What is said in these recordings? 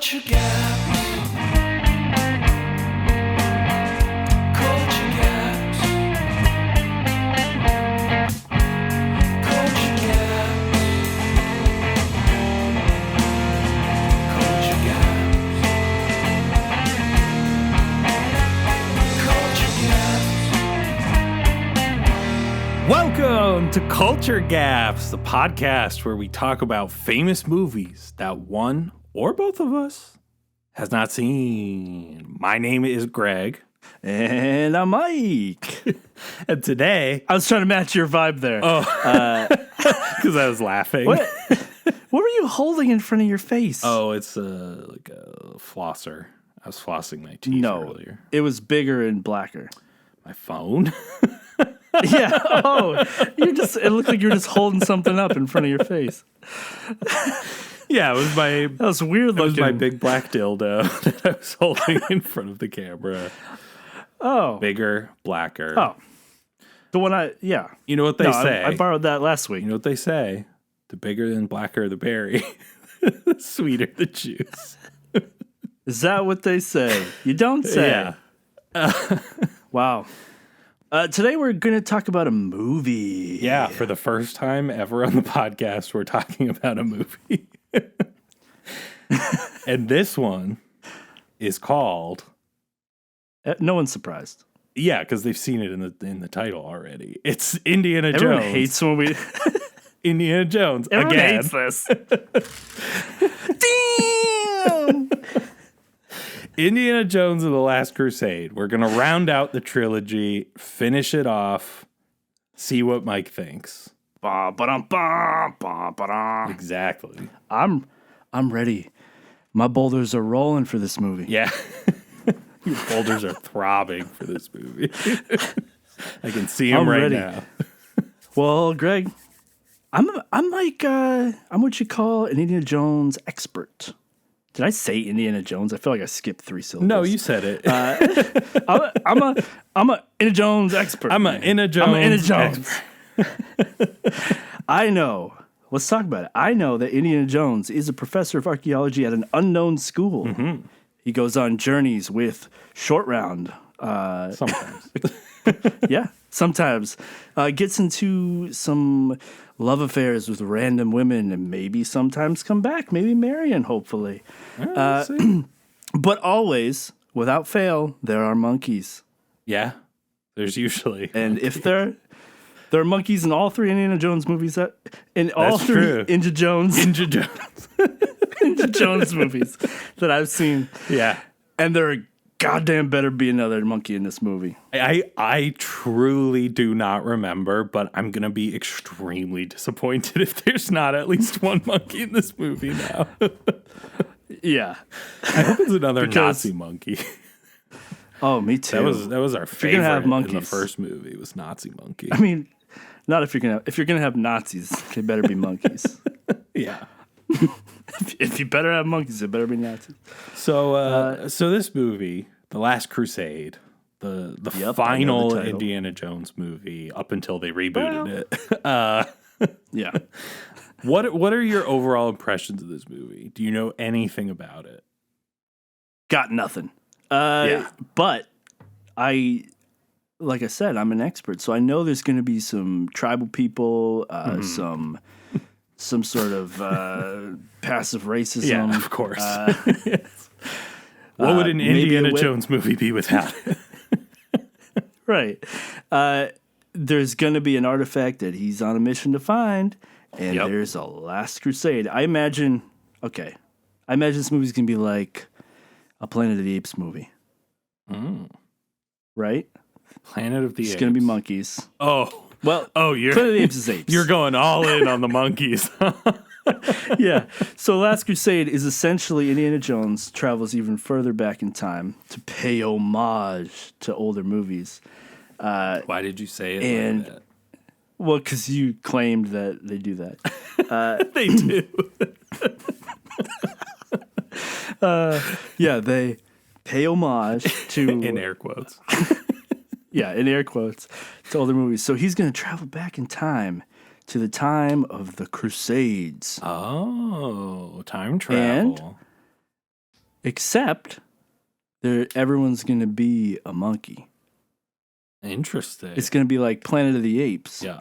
Culture gaps. Culture gaps. Culture gaps. Culture gaps. Culture gaps. Welcome to Culture Gaps, the podcast where we talk about famous movies that one or both of us has not seen. My name is Gregg. And I'm Mike. And today, I was trying to match your vibe there. because I was laughing. What were you holding in front of your face? Oh, it's like a flosser. I was flossing my teeth earlier. It was bigger and blacker. My phone. Yeah. Oh, it looked like you were just holding something up in front of your face. Yeah, it was That was weird looking. It was my big black dildo that I was holding in front of the camera. Oh. Bigger, blacker. Oh. The one yeah. You know what they say? I borrowed that last week. You know what they say? The bigger and blacker the berry, the sweeter the juice. Is that what they say? You don't say. Yeah. Wow. Today we're going to talk about a movie. Yeah, for the first time ever on the podcast, we're talking about a movie. And this one is called... No one's surprised. Yeah, because they've seen it in the title already. It's Indiana Everyone Jones. hates when we... Indiana Jones Everyone again. hates this. Damn! Indiana Jones and the Last Crusade. We're going to round out the trilogy, finish it off, see what Mike thinks. Exactly. I'm ready. My boulders are rolling for this movie. Yeah. Your boulders are throbbing for this movie. I can see them I'm right ready. now. Well, Greg, I'm what you call an Indiana Jones expert. Did I say Indiana Jones? I feel like I skipped 3 syllables. No, you said it. I'm a Indiana Jones expert. I'm an Indiana Jones. I know. Let's talk about it. I know that Indiana Jones is a professor of archaeology at an unknown school. Mm-hmm. He goes on journeys with Short Round. Sometimes. Yeah, sometimes. Gets into some love affairs with random women and maybe sometimes come back, maybe marrying, hopefully. Let's see. But always, without fail, there are monkeys. Yeah, there's usually. And if there are monkeys in all 3 Indiana Jones movies, all 3 true. Indiana Jones Indiana Jones movies that I've seen. Yeah. And there goddamn better be another monkey in this movie. I truly do not remember, but I'm going to be extremely disappointed if there's not at least one monkey in this movie now. Yeah. I hope it's another Nazi monkey. Oh, me too. That was our favorite have in the monkeys. first movie was Nazi monkey. I mean, not if you're gonna have Nazis, they better be monkeys. Yeah. If you better have monkeys, it better be Nazis. So this movie, The Last Crusade, the Yep, final I know the title. Indiana Jones movie up until they rebooted it. Yeah. What are your overall impressions of this movie? Do you know anything about it? Got nothing. Yeah. But like I said, I'm an expert, so I know there's going to be some tribal people, some sort of passive racism. Yeah, of course. Yes. What would an maybe Indiana a Jones movie be without it? Right. There's going to be an artifact that he's on a mission to find, and Yep. there's a Last Crusade. I imagine this movie's going to be like a Planet of the Apes movie. Right? Planet of the Apes. It's going to be monkeys. Oh, Well, you're Planet of the Apes is apes. you're going all in on the monkeys. Yeah. So Last Crusade is essentially Indiana Jones travels even further back in time to pay homage to older movies. Why did you say it And- like that? Well, because you claimed that they do that. They do. Yeah, they pay homage to In air quotes. Yeah, in air quotes, to older movies. So he's going to travel back in time to the time of the Crusades. Oh, time travel. Except everyone's going to be a monkey. Interesting. It's going to be like Planet of the Apes. Yeah.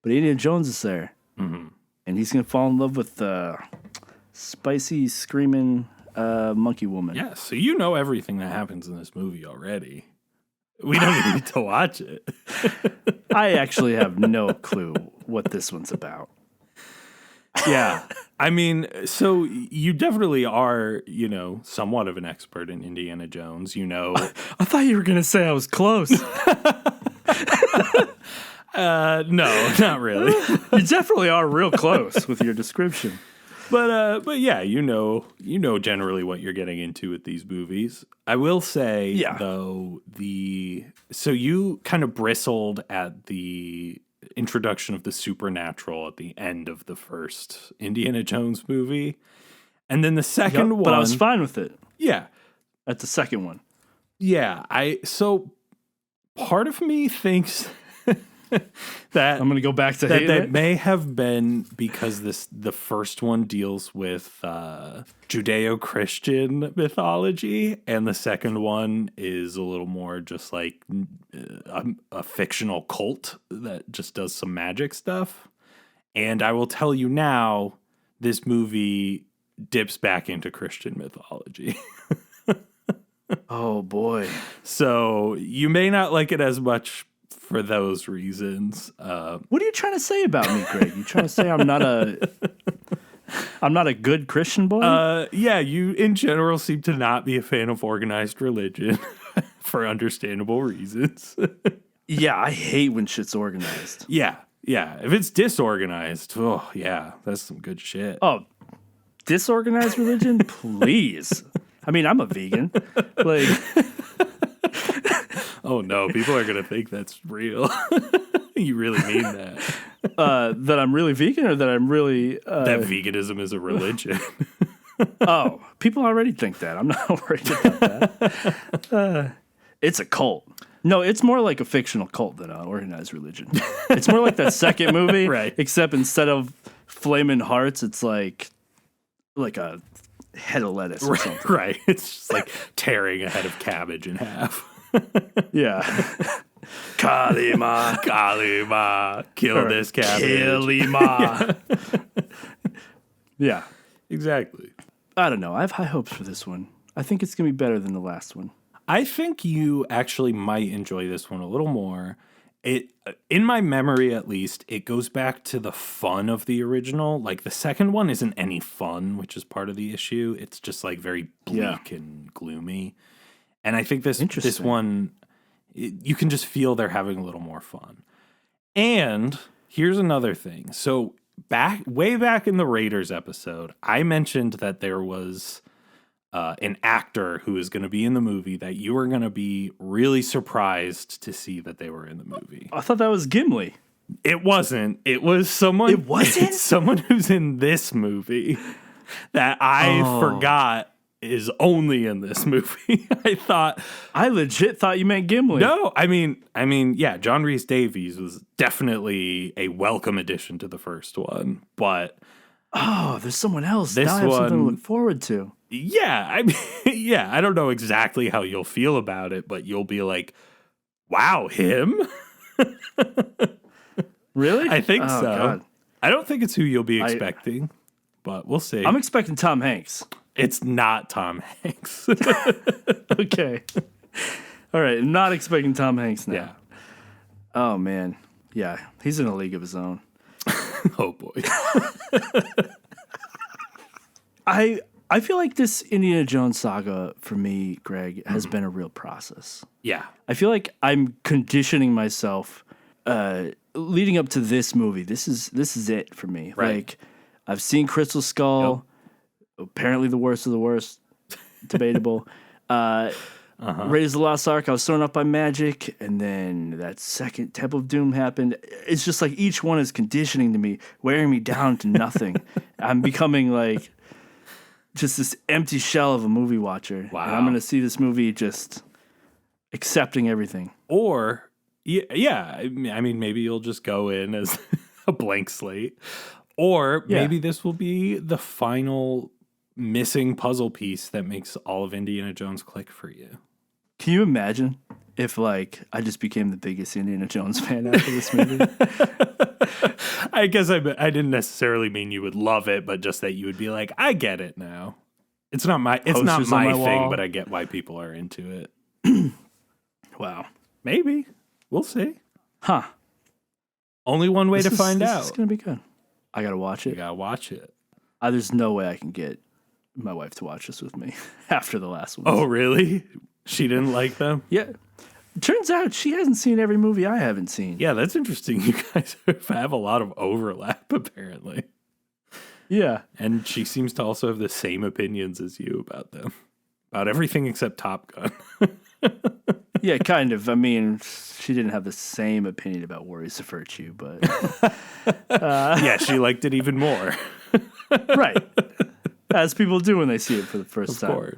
But Indiana Jones is there. Mm-hmm. And he's going to fall in love with the spicy, screaming monkey woman. Yeah, so you know everything that happens in this movie already. We don't even need to watch it. I actually have no clue what this one's about. Yeah. I mean, so you definitely are, somewhat of an expert in Indiana Jones. I thought you were going to say I was close. No, not really. You definitely are real close with your description. But yeah, you know generally what you're getting into with these movies. I will say, though, so you kind of bristled at the introduction of the supernatural at the end of the first Indiana Jones movie. And then the second one. But I was fine with it. Yeah. At the second one. Yeah. So part of me thinks that I'm going to go back to that hating it. may have been because the first one deals with Judeo-Christian mythology, and the second one is a little more just like a fictional cult that just does some magic stuff. And I will tell you now, this movie dips back into Christian mythology. Oh boy. So you may not like it as much for those reasons. What are you trying to say about me, Greg? You trying to say I'm not a good Christian boy? Yeah, you in general seem to not be a fan of organized religion for understandable reasons. Yeah, I hate when shit's organized. Yeah. If it's disorganized, oh yeah, that's some good shit. Oh, disorganized religion? Please. I mean, I'm a vegan. Like, oh no, people are gonna think that's real. You really mean that? that I'm really vegan, or that I'm really that veganism is a religion. Oh, people already think that. I'm not worried about that. It's a cult. No, it's more like a fictional cult than an organized religion. It's more like that second movie, Right. Except instead of flaming hearts, it's like a head of lettuce or something. Right. It's just like tearing a head of cabbage in half. Yeah. Kalima. Kalima, kill this cabbage. Kalima. Yeah. Exactly. I don't know. I have high hopes for this one. I think it's going to be better than the last one. I think you actually might enjoy this one a little more. It, in my memory at least, it goes back to the fun of the original. Like the second one isn't any fun, which is part of the issue. It's just like very bleak and gloomy. And I think this one, you can just feel they're having a little more fun. And here's another thing. So way back in the Raiders episode, I mentioned that there was an actor who is going to be in the movie that you were going to be really surprised to see that they were in the movie. I thought that was Gimli. It wasn't. It was someone. It wasn't? It's someone who's in this movie that I forgot is only in this movie. I legit thought you meant Gimli. No, I mean, yeah, John-Rhys Davies was definitely a welcome addition to the first one, but oh, there's someone else. This now I have something to one- look forward to. yeah, I mean, yeah, I don't know exactly how you'll feel about it, but you'll be like, wow, him? Really? I think Oh, so. God. I don't think it's who you'll be expecting, but we'll see. I'm expecting Tom Hanks. It's not Tom Hanks. Okay. All right. I'm not expecting Tom Hanks now. Yeah. Oh, man. Yeah. He's in a league of his own. Oh, boy. I feel like this Indiana Jones saga for me, Greg, has been a real process. Yeah. I feel like I'm conditioning myself leading up to this movie. This is it for me. Right. Like I've seen Crystal Skull, apparently the worst of the worst, debatable. Raiders of the Lost Ark, I was thrown up by magic, and then that second Temple of Doom happened. It's just like each one is conditioning to me, wearing me down to nothing. I'm becoming like just this empty shell of a movie watcher. Wow. And I'm going to see this movie just accepting everything. Or, yeah, I mean, maybe you'll just go in as a blank slate. Or maybe this will be the final missing puzzle piece that makes all of Indiana Jones click for you. Can you imagine if, like, I just became the biggest Indiana Jones fan after this movie? I guess I didn't necessarily mean you would love it, but just that you would be like, I get it now. It's not my Posters on my thing, wall. but I get why people are into it. Wow. Maybe. We'll see. Huh. Only one way to find This out. is going to be good. I got to watch You it. gotta watch it. There's no way I can get my wife to watch this with me after the last one. Oh, really? She didn't like them? Yeah. Turns out she hasn't seen every movie I haven't seen. Yeah, that's interesting. You guys have a lot of overlap, apparently. Yeah. And she seems to also have the same opinions as you about them. About everything except Top Gun. Yeah, kind of. I mean, she didn't have the same opinion about Warriors of Virtue, but... Yeah, she liked it even more. right. As people do when they see it for the first time. Of course.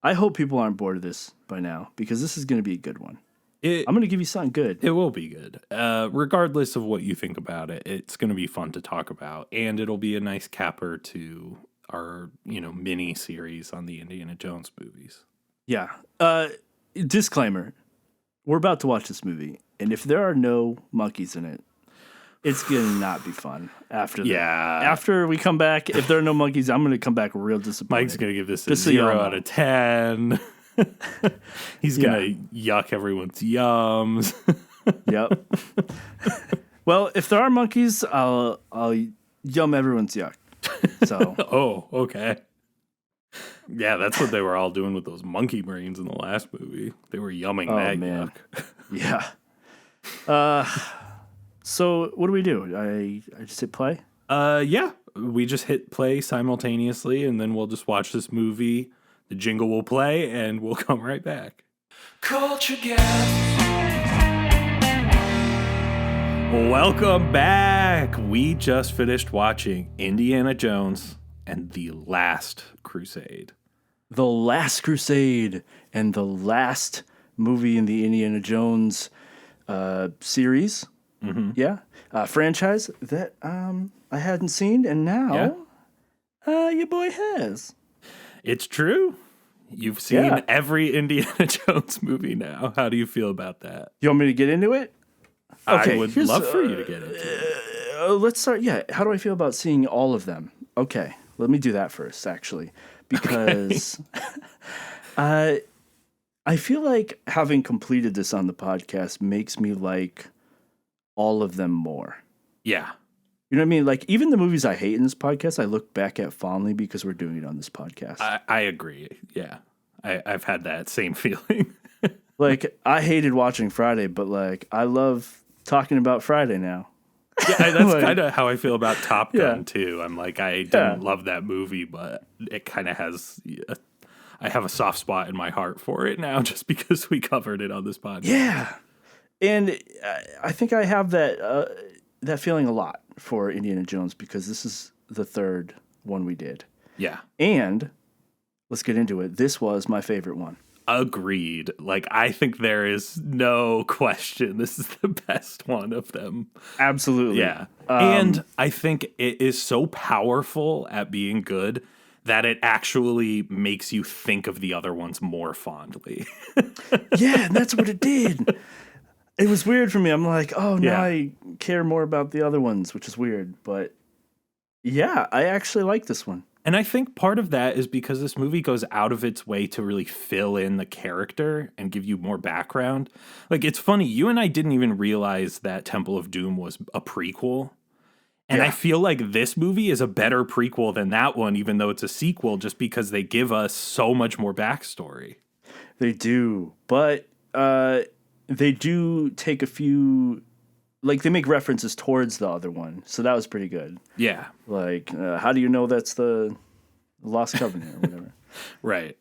I hope people aren't bored of this by now, because this is going to be a good one. I'm going to give you something good. It will be good. Regardless of what you think about it, it's going to be fun to talk about. And it'll be a nice capper to our, mini series on the Indiana Jones movies. Yeah. Disclaimer. We're about to watch this movie, and if there are no monkeys in it, it's going to not be fun after that. Yeah. After we come back, if there are no monkeys, I'm going to come back real disappointed. Mike's going to give this a Just so y'all 0 know. out of 10. He's going to yuck everyone's yums. Yep. Well, if there are monkeys, I'll yum everyone's yuck. So Oh, okay. Yeah, that's what they were all doing with those monkey brains in the last movie. They were yumming that man. yuck. yeah. So what do we do? I just hit play. Yeah, we just hit play simultaneously, and then we'll just watch this movie. The jingle will play, and we'll come right back. Culture Gap. Welcome back. We just finished watching Indiana Jones and the Last Crusade. The Last Crusade and the last movie in the Indiana Jones series. Mm-hmm. Yeah. Franchise that I hadn't seen, and now your boy has. It's true. You've seen Yeah. every Indiana Jones movie now. How do you feel about that? You want me to get into it? I would here's, love for you to get into it. Let's start. Yeah. How do I feel about seeing all of them? Okay. Let me do that first, actually, because I feel like having completed this on the podcast makes me like all of them more. Yeah. You know what I mean? Like, even the movies I hate in this podcast, I look back at fondly because we're doing it on this podcast. I agree. Yeah. I've had that same feeling. Like, I hated watching Friday, but, like, I love talking about Friday now. Yeah, that's Like- kind of how I feel about Top Gun, Yeah. too. I'm like, I didn't love that movie, but it kind of has... I have a soft spot in my heart for it now just because we covered it on this podcast. Yeah. And I think I have that feeling a lot for Indiana Jones because this is the third one we did. Yeah. And let's get into it. This was my favorite one. Agreed. Like, I think there is no question this is the best one of them. Absolutely. Yeah. And I think it is so powerful at being good that it actually makes you think of the other ones more fondly. Yeah, and that's what it did. It was weird for me. I'm like, oh, now Yeah. I care more about the other ones, which is weird. But yeah, I actually like this one. And I think part of that is because this movie goes out of its way to really fill in the character and give you more background. Like, it's funny, you and I didn't even realize that Temple of Doom was a prequel. And I Yeah. feel like this movie is a better prequel than that one, even though it's a sequel, just because they give us so much more backstory. They do. But they do take a few, like, they make references towards the other one. So that was pretty good. Yeah, Like, how do you know that's the Lost Covenant or whatever? right.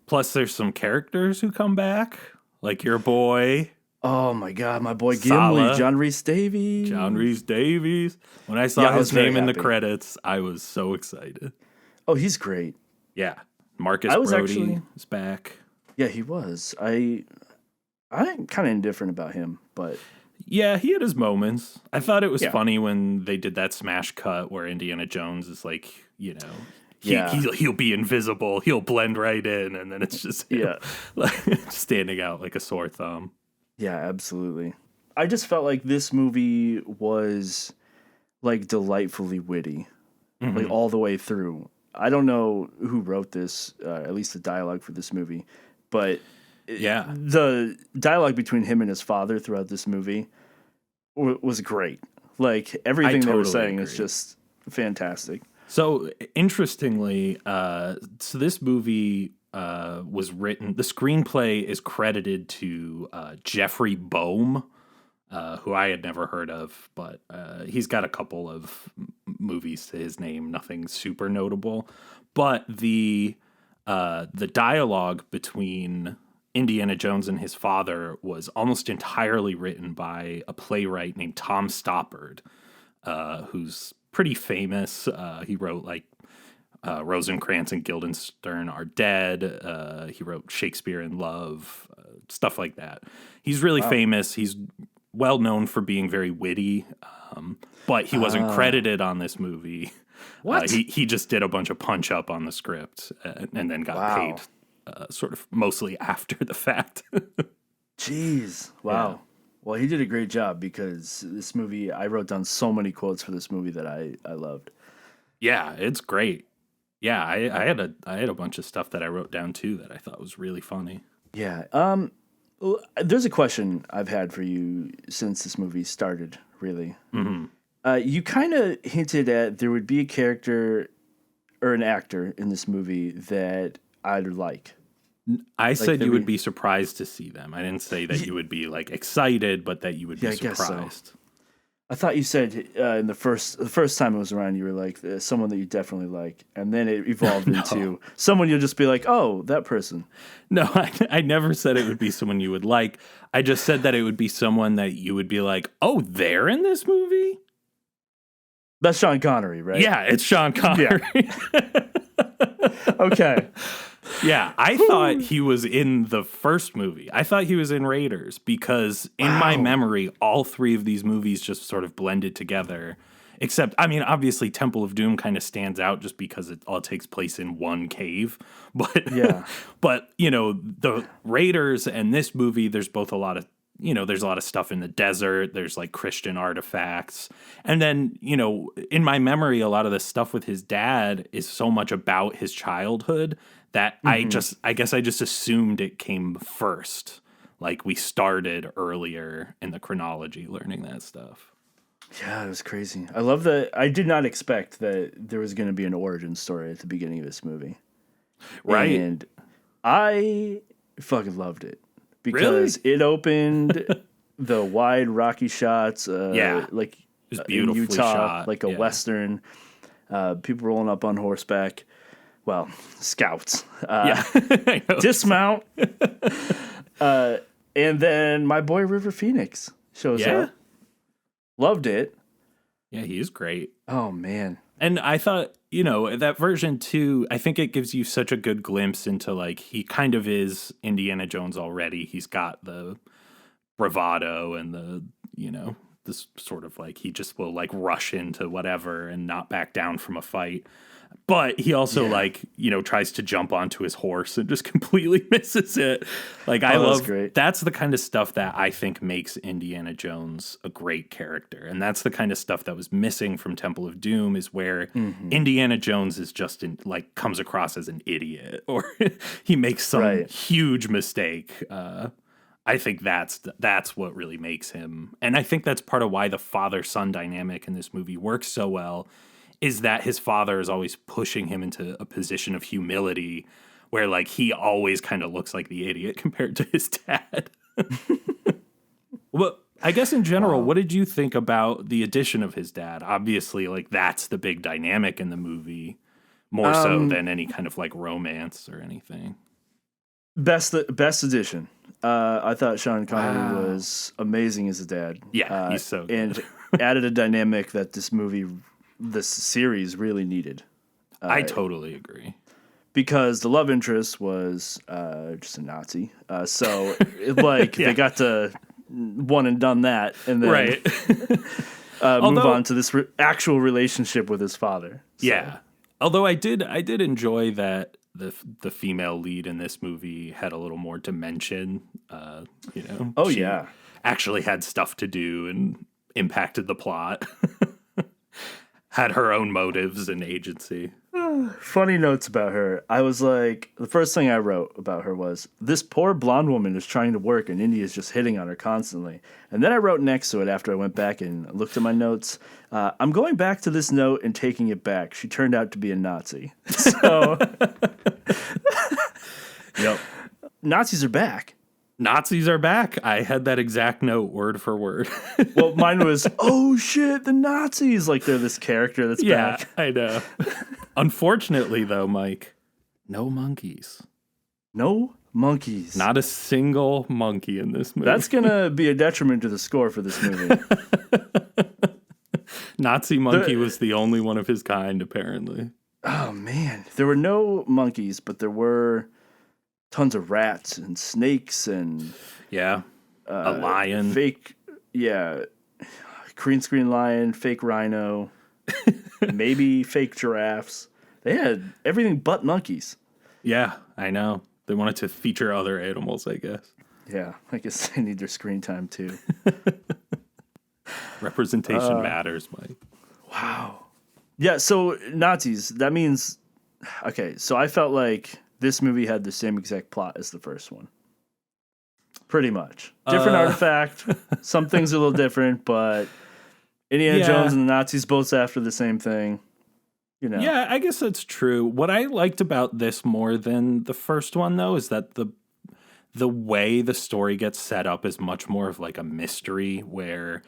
Plus, there's some characters who come back, like your boy, Oh my God, my boy Sala. Gimli, John-Rhys Davies. John-Rhys Davies. When I saw Yeah, I was his name very in the happy. credits, I was so excited. Oh, he's great. Yeah. Marcus I was Brody actually- is back. Yeah, he was. I'm kind of indifferent about him, but Yeah, he had his moments. I thought it was Yeah. funny when they did that smash cut where Indiana Jones is like, he'll be invisible, he'll blend right in, and then it's just him, like, standing out like a sore thumb. Yeah, absolutely. I just felt like this movie was like delightfully witty, like all the way through. I don't know who wrote this, at least the dialogue for this movie, but the dialogue between him and his father throughout this movie was great. Like everything they were saying is just fantastic. So interestingly, so this movie was written. The screenplay is credited to Jeffrey Boehm, who I had never heard of, but he's got a couple of movies to his name. Nothing super notable, but the dialogue between Indiana Jones and his father was almost entirely written by a playwright named Tom Stoppard, who's pretty famous. He wrote like Rosencrantz and Guildenstern Are Dead. He wrote Shakespeare in Love, stuff like that. He's really famous. He's well known for being very witty, but he wasn't credited on this movie. What? He just did a bunch of punch up on the script and then got paid sort of mostly after the fact. Jeez. Wow. Yeah. Well, he did a great job because this movie, I wrote down so many quotes for this movie that I loved. Yeah, it's great. Yeah, I had a bunch of stuff that I wrote down too that I thought was really funny. Yeah. There's a question I've had for you since this movie started, really. Mm-hmm. You kind of hinted at there would be a character or an actor in this movie that I'd like. I said you would be surprised to see them. I didn't say that you would be like excited, but that you would be surprised. I guess so. I thought you said in the first time it was around, you were like someone that you definitely like, and then it evolved into someone you'll just be like, oh, that person. No, I never said it would be someone you would like. I just said that it would be someone that you would be like, oh, they're in this movie? That's Sean Connery, right? Yeah, it's Sean Connery. Yeah. Okay. Yeah, I thought he was in the first movie. I thought he was in Raiders because in my memory, all three of these movies just sort of blended together. Except, I mean, obviously Temple of Doom kind of stands out just because it all takes place in one cave. But, but you know, the Raiders and this movie, there's both a lot of, you know, there's a lot of stuff in the desert. There's like Christian artifacts. And then, you know, in my memory, a lot of the stuff with his dad is so much about his childhood that I guess I just assumed it came first. Like we started earlier in the chronology learning that stuff. Yeah, it was crazy. I love that. I did not expect that there was going to be an origin story at the beginning of this movie. Right. And I fucking loved it because it opened the wide rocky shots. Like it was beautifully in Utah, shot. like a Western, people rolling up on horseback. Well, scouts. Dismount. And then my boy River Phoenix shows up. Loved it. Yeah, he is great. Oh, man. And I thought, you know, that version too, I think it gives you such a good glimpse into like, he kind of is Indiana Jones already. He's got the bravado and the, you know, this sort of like, he just will like rush into whatever and not back down from a fight. But he also like, you know, tries to jump onto his horse and just completely misses it. Like I love that's the kind of stuff that I think makes Indiana Jones a great character. And that's the kind of stuff that was missing from Temple of Doom is where Indiana Jones is just like comes across as an idiot or he makes some huge mistake. I think that's what really makes him. And I think that's part of why the father-son dynamic in this movie works so well. Is that his father is always pushing him into a position of humility where, like, he always kind of looks like the idiot compared to his dad. Well, I guess in general, what did you think about the addition of his dad? Obviously, like, that's the big dynamic in the movie, more so than any kind of, like, romance or anything. Best addition. I thought Sean Connery was amazing as a dad. Yeah, he's so good. And added a dynamic that this series really needed. I totally agree. Because the love interest was just a Nazi. So they got to one and done that and then move on to this actual relationship with his father. So. Yeah. Although I did enjoy that the female lead in this movie had a little more dimension. Oh, she yeah. actually had stuff to do and impacted the plot. Had her own motives and agency. Funny notes about her. I was like, the first thing I wrote about her was, this poor blonde woman is trying to work and India's just hitting on her constantly. And then I wrote next to it after I went back and looked at my notes, I'm going back to this note and taking it back. She turned out to be a Nazi. So, Yep. Nazis are back. Nazis are back. I had that exact note word for word. Well, mine was, oh shit, the Nazis. Like they're this character that's back. I know. Unfortunately, though, Mike, no monkeys. No monkeys. Not a single monkey in this movie. That's going to be a detriment to the score for this movie. Nazi monkey was the only one of his kind, apparently. Oh, man. There were no monkeys, but there were tons of rats and snakes and... Yeah. A lion. Fake, green screen lion, fake rhino, maybe fake giraffes. They had everything but monkeys. Yeah, I know. They wanted to feature other animals, I guess. Yeah, I guess they need their screen time too. Representation matters, Mike. Wow. Yeah, so Nazis, that means... Okay, so I felt like this movie had the same exact plot as the first one. Pretty much. Different artifact. Some things are a little different, but Indiana Jones and the Nazis both after the same thing. You know. Yeah, I guess that's true. What I liked about this more than the first one, though, is that the way the story gets set up is much more of like a mystery where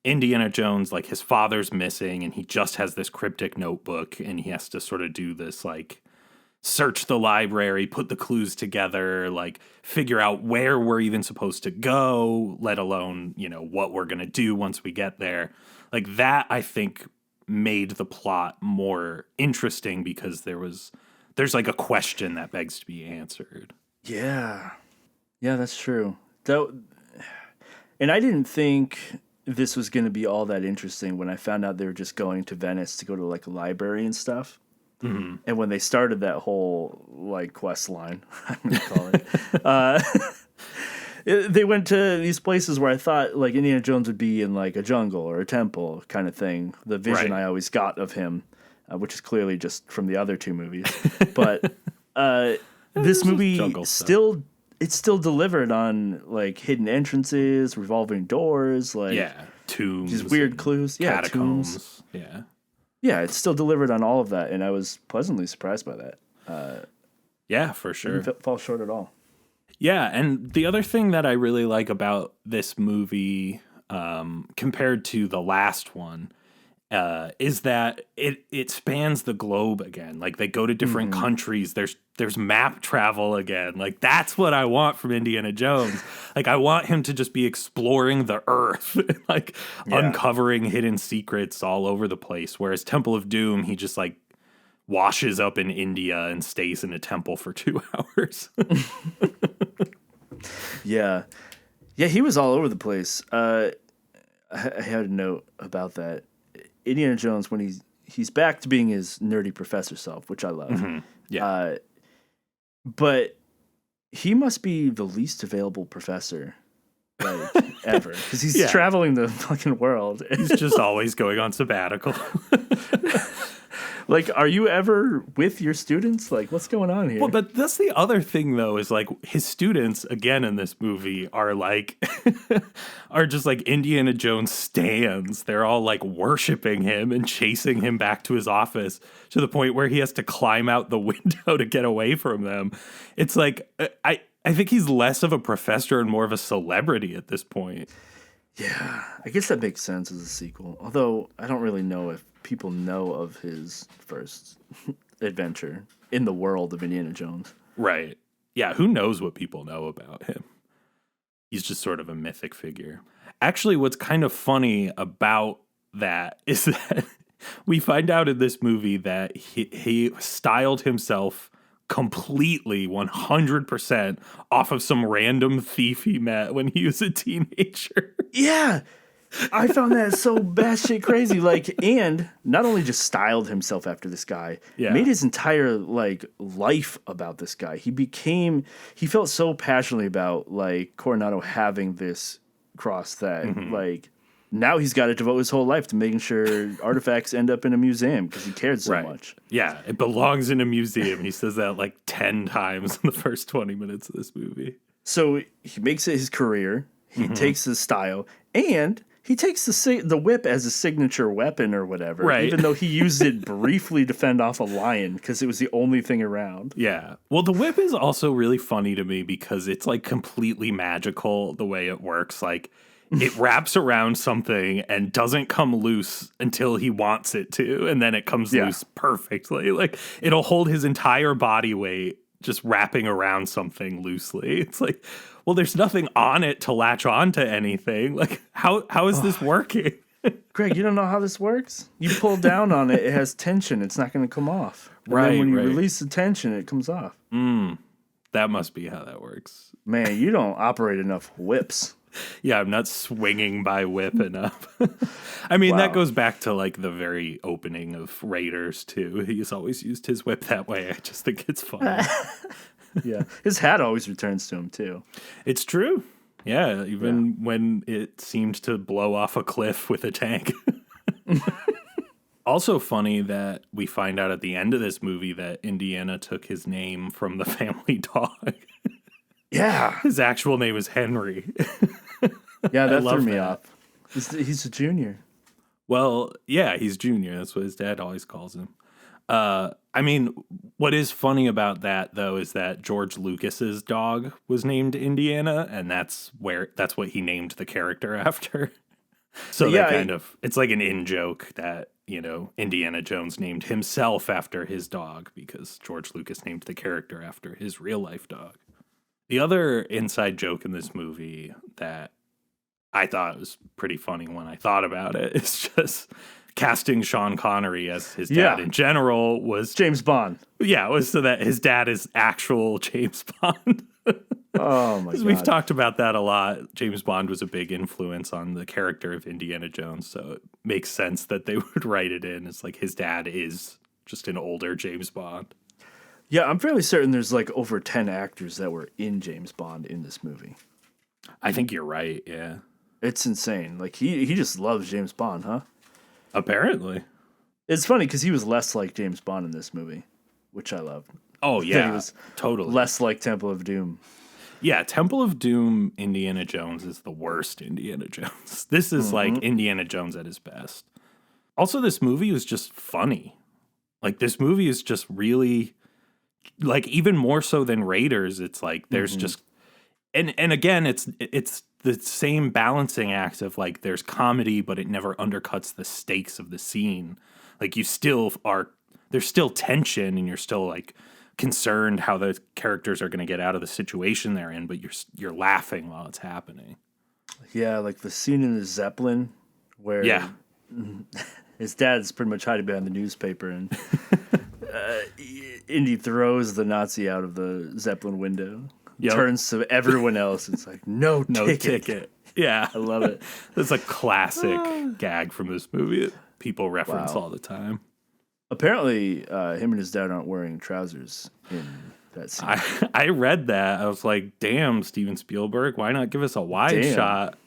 Indiana Jones, like his father's missing and he just has this cryptic notebook and he has to sort of do this like search the library, put the clues together, like figure out where we're even supposed to go, let alone, what we're going to do once we get there. Like that, I think, made the plot more interesting because there's like a question that begs to be answered. Yeah. Yeah, that's true. And I didn't think this was going to be all that interesting when I found out they were just going to Venice to go to like a library and stuff. Mm-hmm. And when they started that whole like quest line, I'm going to call it, they went to these places where I thought like Indiana Jones would be in like a jungle or a temple kind of thing. The vision I always got of him, which is clearly just from the other two movies. But this movie still delivered on like hidden entrances, revolving doors, like tombs, these weird clues, catacombs, tombs. Yeah, it still delivered on all of that, and I was pleasantly surprised by that. Yeah, for sure. Didn't fall short at all. Yeah, and the other thing that I really like about this movie, compared to the last one, is that it spans the globe again. Like they go to different countries. There's map travel again. Like that's what I want from Indiana Jones. Like I want him to just be exploring the earth, like uncovering hidden secrets all over the place. Whereas Temple of Doom, he just like washes up in India and stays in a temple for 2 hours. Yeah, he was all over the place. I had a note about that. Indiana Jones, when he's back to being his nerdy professor self, which I love. Mm-hmm. Yeah. But he must be the least available professor like ever because he's traveling the fucking world. He's just always going on sabbatical. Like, are you ever with your students? Like, what's going on here? Well, but that's the other thing, though, is like his students, again, in this movie are like, are just like Indiana Jones stans. They're all like worshiping him and chasing him back to his office to the point where he has to climb out the window to get away from them. It's like, I think he's less of a professor and more of a celebrity at this point. Yeah, I guess that makes sense as a sequel. Although I don't really know if people know of his first adventure in the world of Indiana Jones. Right. Yeah, who knows what people know about him? He's just sort of a mythic figure. Actually, what's kind of funny about that is that we find out in this movie that he styled himself completely 100% off of some random thief he met when he was a teenager. Yeah. I found that so batshit crazy. Like, and not only just styled himself after this guy, Yeah. made his entire like life about this guy. He felt so passionately about like Coronado having this cross that like now he's got to devote his whole life to making sure artifacts end up in a museum because he cared so much. Yeah, it belongs in a museum. He says that like 10 times in the first 20 minutes of this movie. So he makes it his career. He takes his style, and he takes the whip as a signature weapon or whatever. Right. Even though he used it briefly to fend off a lion because it was the only thing around. Yeah. Well, the whip is also really funny to me because it's like completely magical the way it works. Like it wraps around something and doesn't come loose until he wants it to, and then it comes loose perfectly. Like it'll hold his entire body weight just wrapping around something loosely. It's like, well, there's nothing on it to latch on to anything. Like, how is this working? Greg, you don't know how this works? You pull down on it, it has tension. It's not going to come off. And Right, then when you right. release the tension, it comes off. That must be how that works. Man, you don't operate enough whips. Yeah, I'm not swinging by whip enough. I mean, that Wow. goes back to like the very opening of Raiders too. He's always used his whip that way. I just think it's funny. Yeah. His hat always returns to him, too. It's true. Yeah, even when it seemed to blow off a cliff with a tank. Also funny that we find out at the end of this movie that Indiana took his name from the family dog. Yeah. His actual name is Henry. Yeah, that love threw me that. off. He's a junior. Well, yeah, he's Junior. That's what his dad always calls him. I mean, what is funny about that though is that George Lucas's dog was named Indiana, and that's what he named the character after. So Yeah, it's like an in joke that, Indiana Jones named himself after his dog because George Lucas named the character after his real life dog. The other inside joke in this movie that I thought was pretty funny when I thought about it is just casting Sean Connery as his dad in general was James Bond. yeah, it was so that his dad is actual James Bond. Oh my god. We've talked about that a lot. James Bond was a big influence on the character of Indiana Jones, so it makes sense that they would write it in as like his dad is just an older James Bond. Yeah, I'm fairly certain there's like over 10 actors that were in James Bond in this movie. I think you're right, yeah. It's insane. Like he just loves James Bond, huh? Apparently. It's funny because he was less like James Bond in this movie, which I loved. Oh, yeah. He was totally. less like Temple of Doom. Yeah, Temple of Doom Indiana Jones is the worst Indiana Jones. This is like Indiana Jones at his best. Also, this movie was just funny. Like, this movie is just really, like, even more so than Raiders, it's like there's just, and again, it's the same balancing act of like there's comedy, but it never undercuts the stakes of the scene. Like, there's still tension and you're still like concerned how the characters are going to get out of the situation they're in, but you're laughing while it's happening. Yeah, like the scene in the Zeppelin where his dad's pretty much hiding behind the newspaper and Indy throws the Nazi out of the Zeppelin window. Yep. Turns to everyone else. It's like, no ticket. Yeah. I love it. That's a classic gag from this movie that people reference Wow. all the time. Apparently, him and his dad aren't wearing trousers in that scene. I read that. I was like, damn, Steven Spielberg, why not give us a wide Damn. shot?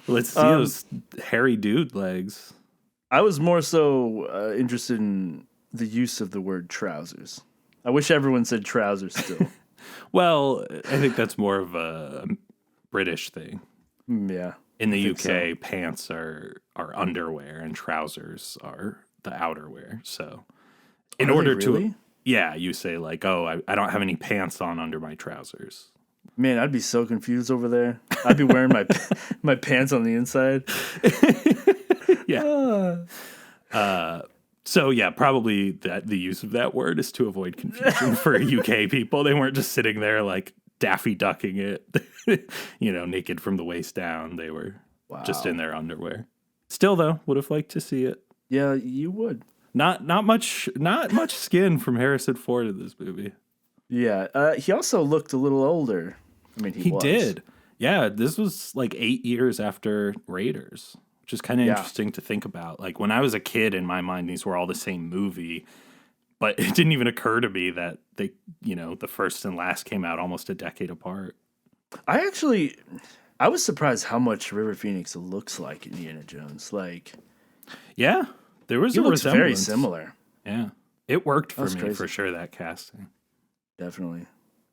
Let's see those hairy dude legs. I was more so interested in the use of the word trousers. I wish everyone said trousers still. Well, I think that's more of a British thing. Yeah. In the UK, think so. pants are underwear and trousers are the outerwear. So in Are they order really? to, yeah, you say like, oh, I don't have any pants on under my trousers. Man, I'd be so confused over there. I'd be wearing my pants on the inside. Yeah. So yeah, probably the use of that word is to avoid confusion for UK people. They weren't just sitting there like Daffy Ducking it, naked from the waist down. They were just in their underwear. Still though, would have liked to see it. Yeah, you would. Not much skin from Harrison Ford in this movie. Yeah. He also looked a little older. I mean, he was. Did. Yeah, this was like 8 years after Raiders, which is kind of Yeah. interesting to think about. Like when I was a kid, in my mind, these were all the same movie, but it didn't even occur to me that they, the first and last came out almost a decade apart. I was surprised how much River Phoenix looks like Indiana Jones. Like, Yeah, there was he a looks very resemblance. similar. Yeah, it worked for That's me crazy. for sure. That casting. Definitely.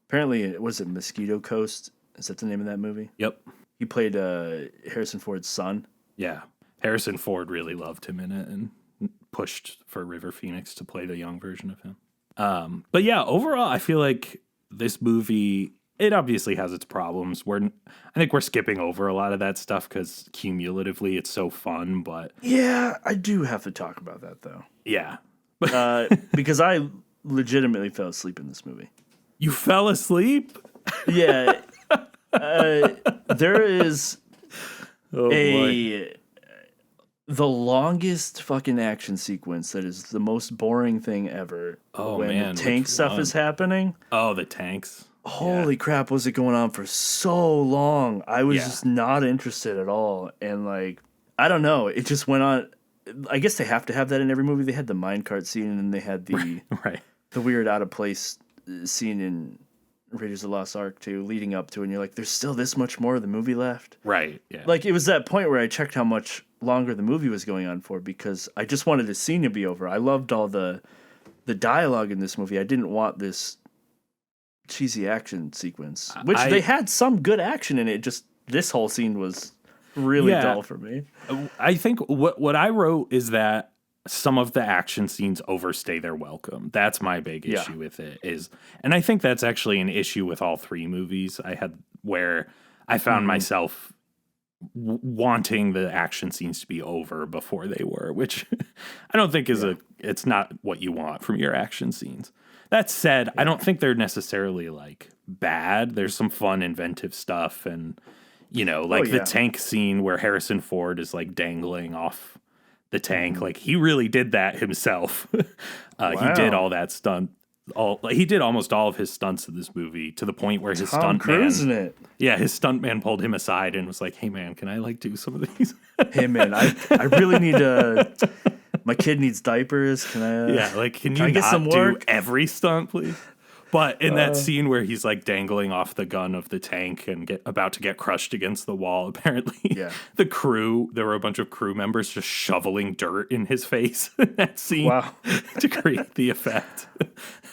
Apparently, was it Mosquito Coast? Is that the name of that movie? Yep. He played Harrison Ford's son. Yeah, Harrison Ford really loved him in it and pushed for River Phoenix to play the young version of him. But yeah, overall, I feel like this movie, it obviously has its problems. I think we're skipping over a lot of that stuff because cumulatively it's so fun. But Yeah, I do have to talk about that, though. yeah, Because I legitimately fell asleep in this movie. you fell asleep. Yeah. There is Oh boy. the longest fucking action sequence that is the most boring thing ever. Oh, when man, the tank which stuff one? is happening. Oh, the tanks. Holy crap, was it going on for so long? I was Yeah. just not interested at all. And like, I don't know, it just went on. I guess they have to have that in every movie. They had the minecart scene, and then they had the Right. the weird out of place scene in Raiders of the Lost Ark too, leading up to it, and you're like, there's still this much more of the movie left. Right. Yeah. Like, it was that point where I checked how much longer the movie was going on for because I just wanted the scene to be over. I loved all the dialogue in this movie. I didn't want this cheesy action sequence, which they had some good action in it. Just this whole scene was really dull for me. I think what I wrote is that some of the action scenes overstay their welcome. That's my big issue with it and I think that's actually an issue with all three movies I had, where I found myself wanting the action scenes to be over before they were, which I don't think it's not what you want from your action scenes. That said, I don't think they're necessarily like bad. There's some fun, inventive stuff, and the tank scene where Harrison Ford is like dangling off the tank. Like, he really did that himself. He did all that stunt. He did almost all of his stunts in this movie, to the point where his Tom Cruise in it. Yeah, his stuntman pulled him aside and was like, "Hey man, can I like do some of these?" Hey man, I really need my kid needs diapers. Can I? Can I you get not some do work? every stunt, please? But in that scene where he's like dangling off the gun of the tank and about to get crushed against the wall, apparently there were a bunch of crew members just shoveling dirt in his face in that scene to create the effect.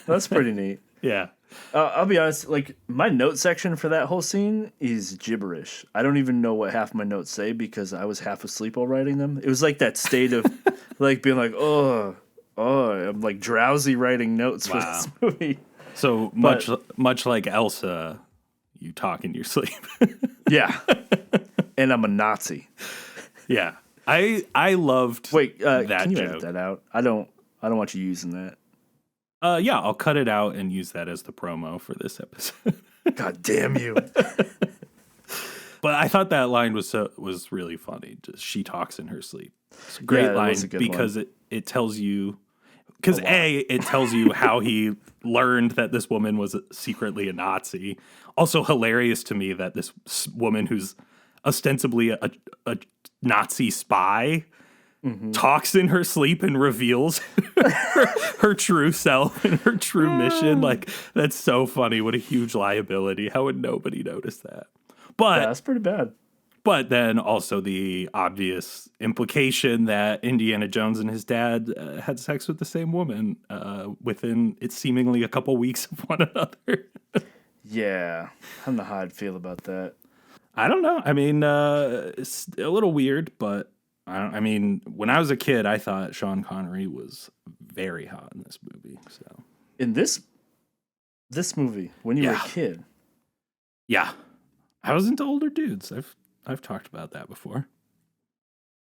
That's pretty neat. Yeah. I'll be honest, like, my note section for that whole scene is gibberish. I don't even know what half my notes say because I was half asleep while writing them. It was like that state of like being like, oh, I'm like drowsy writing notes for this movie. So much like Elsa, you talk in your sleep. Yeah. And I'm a Nazi. Yeah. I loved Wait, that can you joke. edit that out? I don't want you using that. Yeah, I'll cut it out and use that as the promo for this episode. God damn you. But I thought that line was really funny. Just, she talks in her sleep. It's a great line because it tells you, because it tells you how he learned that this woman was secretly a Nazi. Also hilarious to me that this woman who's ostensibly a Nazi spy talks in her sleep and reveals her true self and her true mission. Like, that's so funny. What a huge liability. How would nobody notice that? But that's pretty bad. But then also the obvious implication that Indiana Jones and his dad had sex with the same woman within it's seemingly a couple weeks of one another. Yeah, I don't know how I'd feel about that. I don't know. I mean, it's a little weird, but I mean, when I was a kid, I thought Sean Connery was very hot in this movie. So in this movie, when you were a kid, yeah, I was into older dudes. I've talked about that before.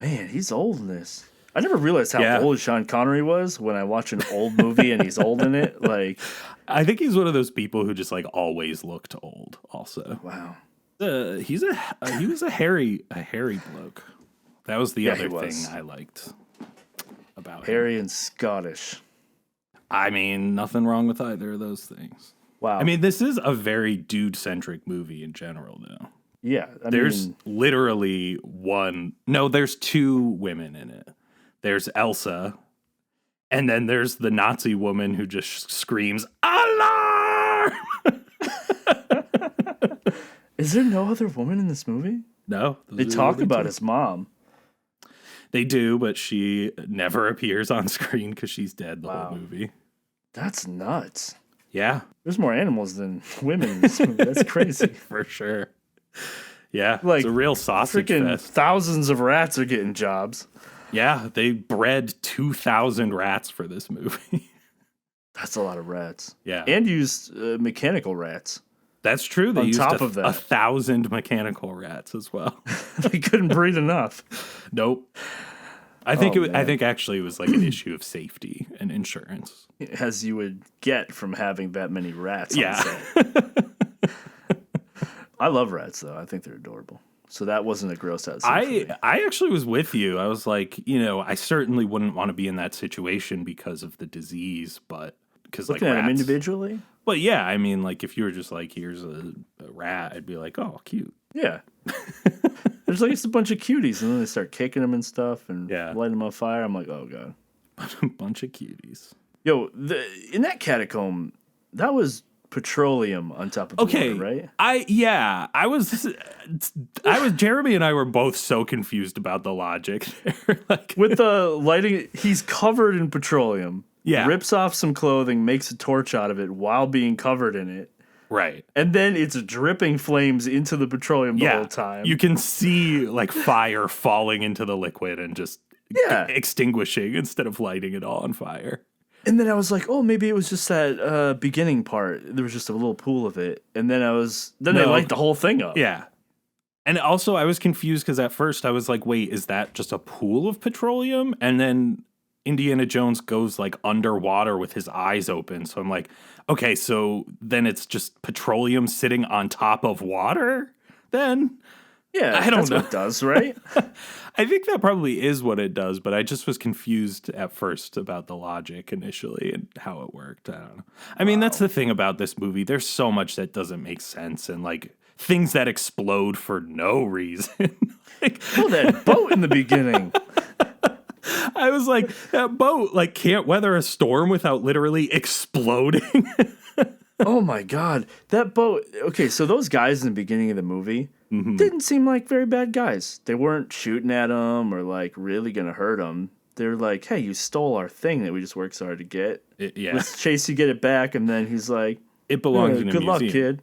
Man, he's old in this. I never realized how old Sean Connery was when I watch an old movie and he's old in it. Like, I think he's one of those people who just like always looked old. Also, wow, he was a hairy bloke. That was the other thing I liked about hairy him. and Scottish. I mean, nothing wrong with either of those things. Wow. I mean, this is a very dude-centric movie in general, though. Yeah, There's literally one. No, there's two women in it. There's Elsa, and then there's the Nazi woman who just screams, "Alarm!" Is there no other woman in this movie? No. They talk about his mom. They do, but she never appears on screen because she's dead the whole movie. That's nuts. Yeah. There's more animals than women in this movie. That's crazy. For sure. Yeah, Like, it's a real sausage freaking fest. thousands of rats are getting jobs. Yeah, they bred 2,000 rats for this movie. That's a lot of rats. Yeah. And used mechanical rats. That's true. They On used top of that. 1,000 mechanical rats as well. They couldn't breed enough. Nope. I think man. I think actually it was like an issue of safety and insurance. As you would get from having that many rats. Yeah. I love rats, though. I think they're adorable. So that wasn't a gross out scene for me. I actually was with you. I was like, I certainly wouldn't want to be in that situation because of the disease, but because Looking at them individually? But yeah, I mean, like if you were just like, here's a rat, I'd be like, oh, cute. Yeah. There's like just a bunch of cuties, and then they start kicking them and stuff and lighting them on fire. I'm like, oh, God. A bunch of cuties. Yo, in that catacomb, that was petroleum on top of the water, right? I was Jeremy and I were both so confused about the logic there. Like with the lighting, he's covered in petroleum. Yeah. Rips off some clothing, makes a torch out of it while being covered in it. Right. And then it's dripping flames into the petroleum the whole time. You can see like fire falling into the liquid and just extinguishing instead of lighting it all on fire. And then I was like, oh, maybe it was just that beginning part. There was just a little pool of it. And then they light the whole thing up. Yeah. And also I was confused because at first I was like, wait, is that just a pool of petroleum? And then Indiana Jones goes like underwater with his eyes open. So I'm like, okay, so then it's just petroleum sitting on top of water then? Yeah, I don't know. What it does, right? I think that probably is what it does, but I just was confused at first about the logic initially and how it worked. I don't know. I mean, that's the thing about this movie. There's so much that doesn't make sense and like things that explode for no reason. That boat in the beginning. I was like, that boat like can't weather a storm without literally exploding. Oh my God. That boat. Okay, so those guys in the beginning of the movie didn't seem like very bad guys. They weren't shooting at him or like really going to hurt him. They're like, hey, you stole our thing that we just worked so hard to get. Let's chase you, get it back. And then he's like, it belongs in a good museum. luck, kid.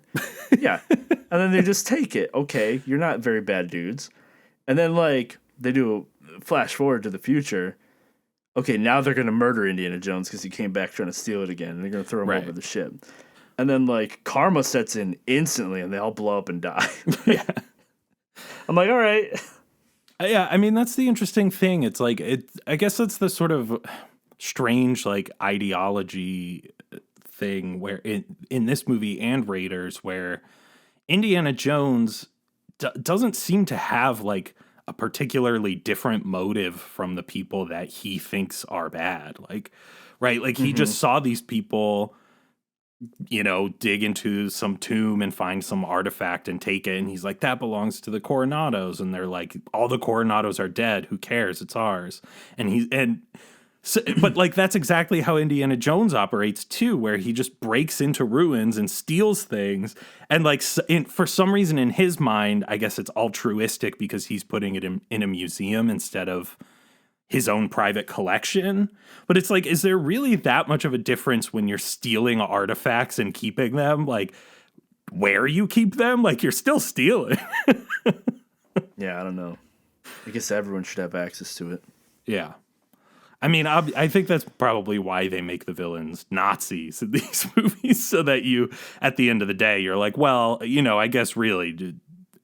Yeah. And then they just take it. Okay, you're not very bad dudes. And then like they do a flash forward to the future. Okay, now they're going to murder Indiana Jones because he came back trying to steal it again. And they're going to throw him over the ship. And then, like, karma sets in instantly, and they all blow up and die. Yeah. I'm like, all right. Yeah, I mean, that's the interesting thing. It's like, I guess that's the sort of strange, like, ideology thing where in this movie and Raiders, where Indiana Jones doesn't seem to have, like, a particularly different motive from the people that he thinks are bad. Like, right? Like, he just saw these people, dig into some tomb and find some artifact and take it. And he's like, that belongs to the Coronados. And they're like, all the Coronados are dead. Who cares? It's ours. But like, that's exactly how Indiana Jones operates too, where he just breaks into ruins and steals things. And like, for some reason in his mind, I guess it's altruistic because he's putting it in a museum instead of his own private collection. But it's like, is there really that much of a difference when you're stealing artifacts and keeping them? Like, where you keep them? Like, you're still stealing. Yeah, I don't know. I guess everyone should have access to it. Yeah. I mean, I think that's probably why they make the villains Nazis in these movies, so that you, at the end of the day, you're like, well, I guess really,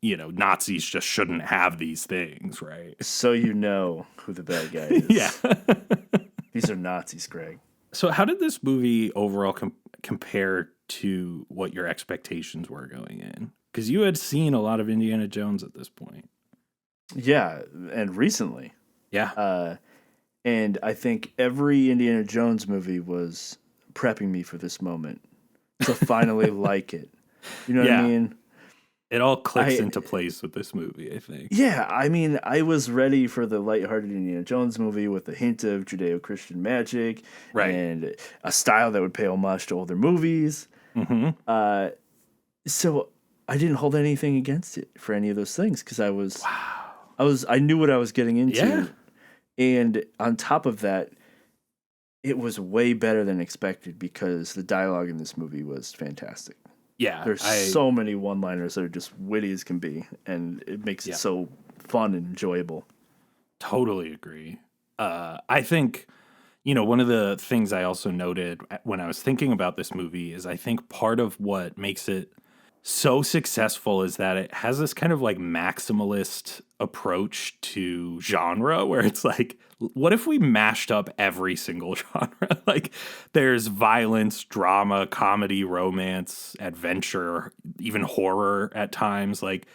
Nazis just shouldn't have these things, right? So you know who the bad guy is. Yeah. These are Nazis, Greg. So how did this movie overall compare to what your expectations were going in? Because you had seen a lot of Indiana Jones at this point. Yeah, and recently. Yeah. And I think every Indiana Jones movie was prepping me for this moment to finally like it. You know what I mean? It all clicks I into place with this movie, I think. Yeah, I mean, I was ready for the lighthearted Indiana Jones movie with a hint of Judeo-Christian magic Right. and a style that would pay homage to older movies. Mm-hmm. So I didn't hold anything against it for any of those things because I knew what I was getting into. Yeah. And on top of that, it was way better than expected because the dialogue in this movie was fantastic. Yeah. There's so many one-liners that are just witty as can be, and it makes it so fun and enjoyable. Totally agree. I think, one of the things I also noted when I was thinking about this movie is I think part of what makes it so successful is that it has this kind of like maximalist approach to genre where it's like, what if we mashed up every single genre? Like there's violence, drama, comedy, romance, adventure, even horror at times. Like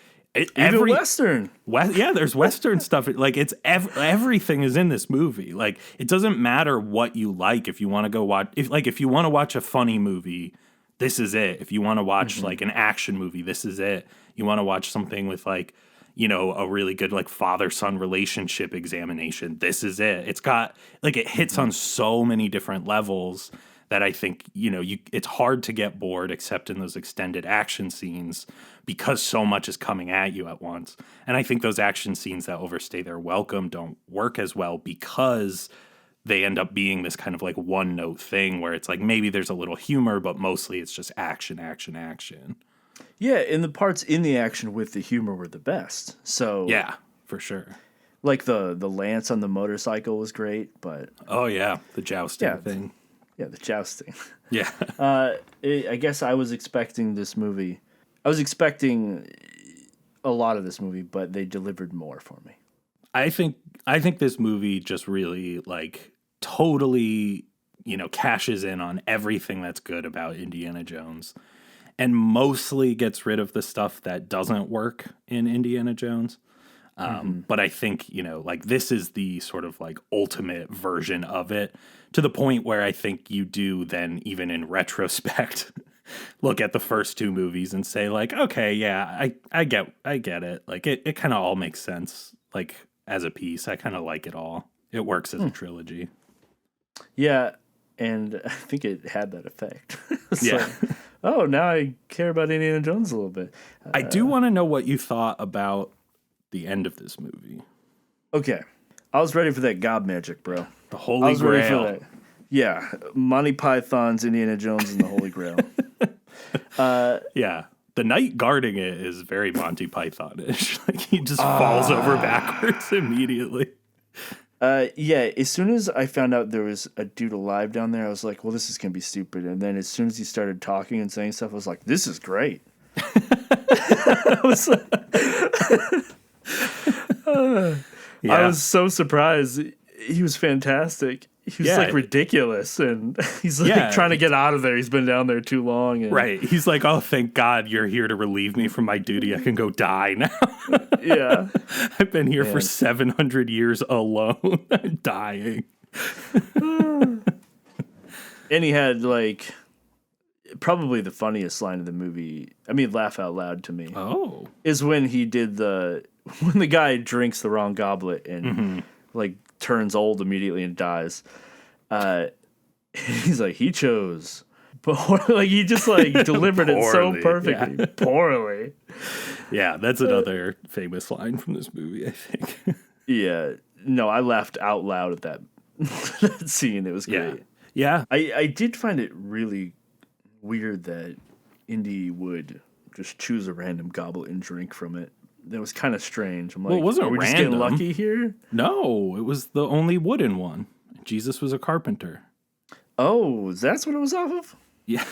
Even Western. There's Western stuff. Like it's everything is in this movie. Like it doesn't matter what you like. If you want to go watch, if you want to watch a funny movie, this is it. If you want to watch like an action movie, this is it. You want to watch something with like, a really good like father-son relationship examination, this is it. It's got like it hits on so many different levels that I think, it's hard to get bored except in those extended action scenes because so much is coming at you at once. And I think those action scenes that overstay their welcome don't work as well because they end up being this kind of like one note thing where it's like maybe there's a little humor, but mostly it's just action, action, action. Yeah, and the parts in the action with the humor were the best. So yeah, for sure. Like the lance on the motorcycle was great, but oh yeah, the jousting thing. Yeah, the jousting. Yeah. I guess I was expecting this movie. I was expecting a lot of this movie, but they delivered more for me. I think this movie just really like totally, cashes in on everything that's good about Indiana Jones and mostly gets rid of the stuff that doesn't work in Indiana Jones. But I think, like this is the sort of like ultimate version of it to the point where I think you do then even in retrospect look at the first two movies and say like, okay, yeah, I get it. Like it kind of all makes sense. Like as a piece, I kind of like it all. It works as a trilogy. Yeah. And I think it had that effect. Yeah. Oh, now I care about Indiana Jones a little bit. I do want to know what you thought about the end of this movie. Okay. I was ready for that gob magic, bro. The Holy Grail. Yeah. Monty Python's Indiana Jones and the Holy Grail. Yeah. The knight guarding it is very Monty Python-ish. Like he just falls over backwards immediately. Yeah, as soon as I found out there was a dude alive down there, I was like, well, this is going to be stupid. And then as soon as he started talking and saying stuff, I was like, this is great. I was so surprised. He was fantastic. He was like ridiculous. And he's like trying to get out of there. He's been down there too long. And, right. He's like, oh, thank God you're here to relieve me from my duty. I can go die now. Yeah. I've been here for 700 years alone. I'm dying. And he had like probably the funniest line of the movie. I mean, laugh out loud to me. Oh. Is when he did when the guy drinks the wrong goblet and like turns old immediately and dies. He's like, he chose like he just like delivered it so perfectly. Yeah. Poorly. Yeah, that's another famous line from this movie, I think. Yeah. No, I laughed out loud at that scene. It was great. Yeah. I did find it really weird that Indy would just choose a random goblet and drink from it. That was kind of strange. I'm like, it wasn't are we random. just getting lucky here? No, it was the only wooden one. Jesus was a carpenter. Oh, that's what it was off of? Yeah.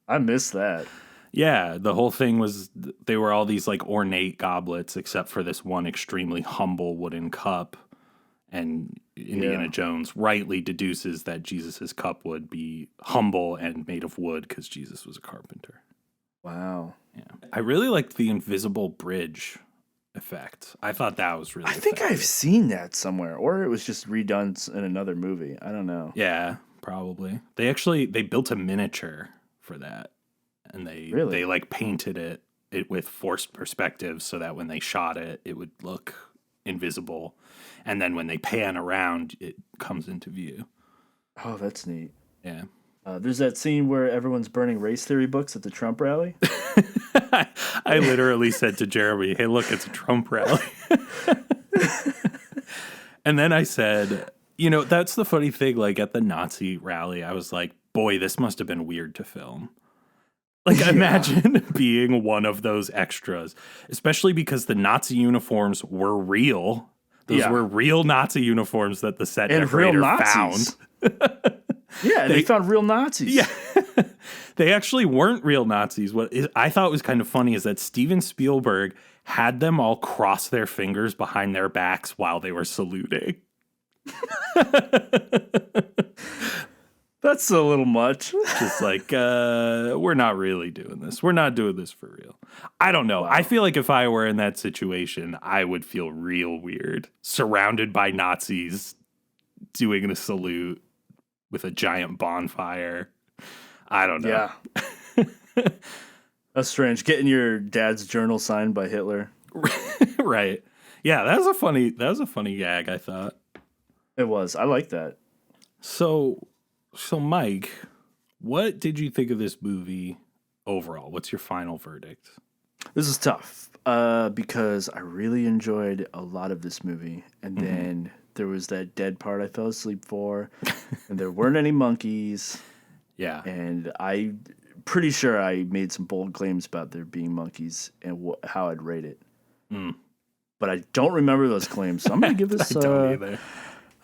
I missed that. Yeah, the whole thing was they were all these like ornate goblets except for this one extremely humble wooden cup. And Indiana Jones rightly deduces that Jesus's cup would be humble and made of wood because Jesus was a carpenter. Wow. Yeah. I really liked the invisible bridge effect. I thought that was really think I've seen that somewhere, or it was just redone in another movie. I don't know. Yeah, probably. They built a miniature for that. And they like painted it it with forced perspective so that when they shot it, it would look invisible. And then when they pan around, it comes into view. Oh, that's neat. Yeah. There's that scene where everyone's burning race theory books at the Trump rally. I literally said to Jeremy, hey, look, it's a Trump rally. And then I said, you know, that's the funny thing. Like at the Nazi rally, I was like, boy, this must have been weird to film. Like, imagine being one of those extras, especially because the Nazi uniforms were real. Those were real Nazi uniforms that the set decorator found. Yeah, they found real Nazis. Yeah. They actually weren't real Nazis. What I thought was kind of funny is that Steven Spielberg had them all cross their fingers behind their backs while they were saluting. That's a little much. Just like, we're not really doing this. We're not doing this for real. I don't know. Wow. I feel like if I were in that situation, I would feel real weird. Surrounded by Nazis doing the salute with a giant bonfire. I don't know. Yeah. That's strange. Getting your dad's journal signed by Hitler. Right. Yeah, that was a funny gag, I thought. It was. I like that. So Mike, what did you think of this movie overall? What's your final verdict? This is tough because I really enjoyed a lot of this movie. And then there was that dead part I fell asleep for. And there weren't any monkeys. Yeah. And I'm pretty sure I made some bold claims about there being monkeys and how I'd rate it. But I don't remember those claims. So I'm going to give this... I don't either.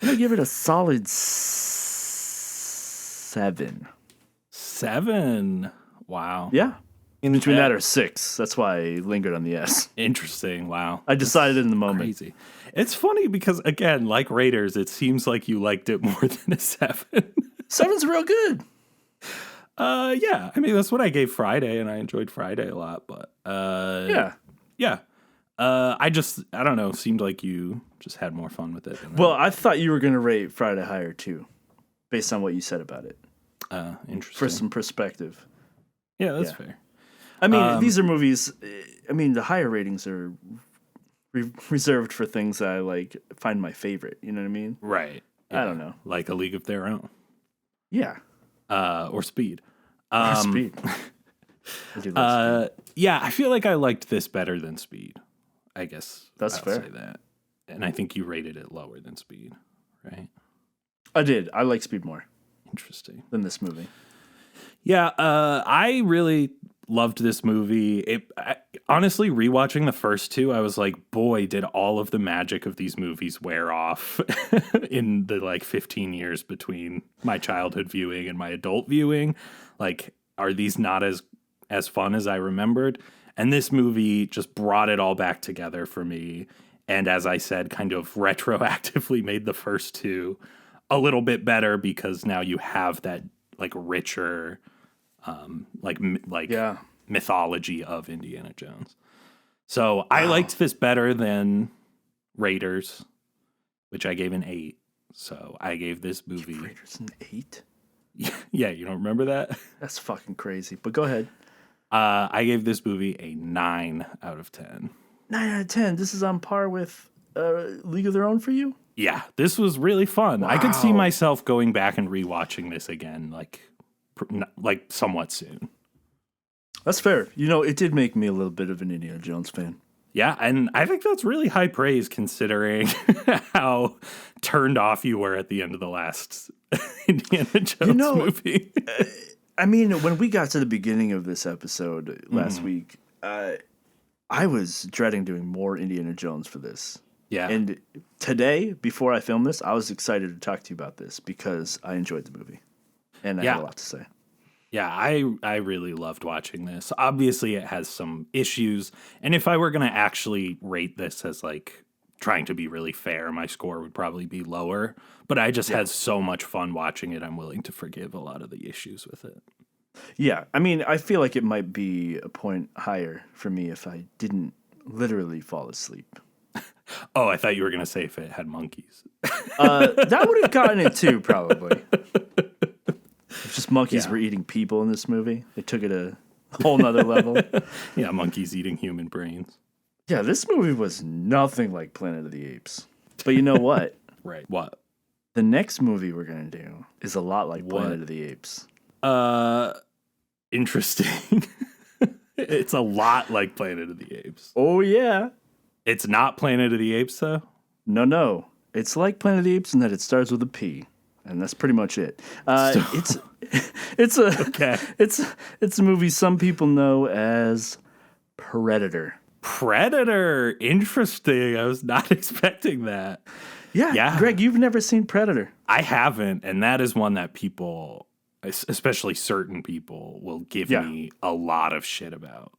I'm going to give it a solid 7. 7? Wow. Yeah. In between that or 6. That's why I lingered on the S. Interesting. Wow. I decided in the moment. Crazy. It's funny because, again, like Raiders, it seems like you liked it more than a 7. 7's real good. Yeah. I mean, that's what I gave Friday, and I enjoyed Friday a lot. But yeah. I don't know. Seemed like you just had more fun with it. Well, I thought you were going to rate Friday higher too, based on what you said about it. Interesting. For some perspective. Yeah, that's fair. I mean, these are movies. I mean, the higher ratings are reserved for things that I like find my favorite. You know what I mean? Right. Yeah. I don't know. Like A League of Their Own. Yeah. Or Speed. Speed. I do love Speed. Yeah, I feel like I liked this better than Speed. I guess that's fair. Say that. And I think you rated it lower than Speed, right? I did. I like Speed more. Interesting. Than this movie. Yeah, I really loved this movie. Honestly, rewatching the first two, I was like, boy, did all of the magic of these movies wear off in the 15 years between my childhood viewing and my adult viewing. Like, are these not as fun as I remembered? And this movie just brought it all back together for me. And as I said, kind of retroactively made the first two a little bit better because now you have that richer, mythology of Indiana Jones. So I liked this better than Raiders, which I gave an 8. So I gave this movie Raiders an 8. Yeah, you don't remember that? That's fucking crazy. But go ahead. I gave this movie a 9 out of 10. 9 out of 10. This is on par with League of Their Own for you? Yeah, this was really fun. Wow. I could see myself going back and rewatching this again, like somewhat soon. That's fair. You know, it did make me a little bit of an Indiana Jones fan. Yeah, and I think that's really high praise considering how turned off you were at the end of the last Indiana Jones movie. I mean, when we got to the beginning of this episode last week, I was dreading doing more Indiana Jones for this. Yeah. And today, before I filmed this, I was excited to talk to you about this because I enjoyed the movie. And I had a lot to say. Yeah, I really loved watching this. Obviously, it has some issues. And if I were going to actually rate this as trying to be really fair, my score would probably be lower. But I just had so much fun watching it, I'm willing to forgive a lot of the issues with it. Yeah, I mean, I feel like it might be a point higher for me if I didn't literally fall asleep. Oh, I thought you were going to say if it had monkeys. That would have gotten it too, probably. If just monkeys were eating people in this movie. They took it a Whole nother level. Yeah, monkeys eating human brains. Yeah, this movie was nothing like Planet of the Apes. But you know what? Right. What? The next movie we're going to do is a lot like What? Planet of the Apes. Interesting. It's a lot like Planet of the Apes. Oh, yeah. It's not Planet of the Apes, though? No. It's like Planet of the Apes in that it starts with a P. And that's pretty much it. It's a movie some people know as Predator. Predator. Interesting. I was not expecting that. Yeah. Greg, you've never seen Predator. I haven't, and that is one that people, especially certain people, will give me a lot of shit about.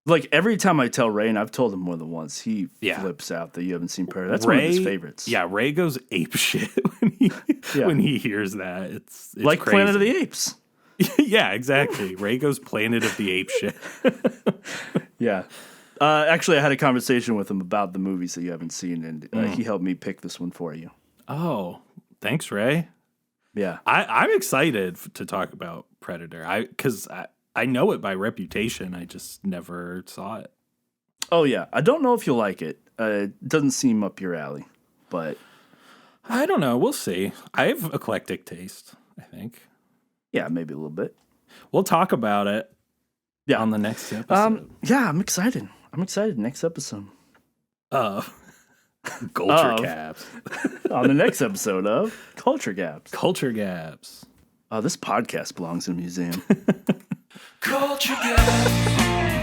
Like, every time I tell Ray, and I've told him more than once, he flips out that you haven't seen Predator. That's one of his favorites. Yeah, Ray goes ape shit when he hears that. It's like crazy. Planet of the Apes. Yeah, exactly. Ray goes Planet of the Ape shit. Yeah. Actually, I had a conversation with him about the movies that you haven't seen, and he helped me pick this one for you. Oh, thanks, Ray. Yeah. I'm excited to talk about Predator. Because I know it by reputation. I just never saw it. Oh, yeah. I don't know if you'll like it. It doesn't seem up your alley, but... I don't know. We'll see. I have eclectic taste, I think. Yeah, maybe a little bit. We'll talk about it on the next episode. Yeah, I'm excited. Next episode. Culture Gaps. On the next episode of Culture Gaps. Culture Gaps. This podcast belongs in a museum. Culture Gaps.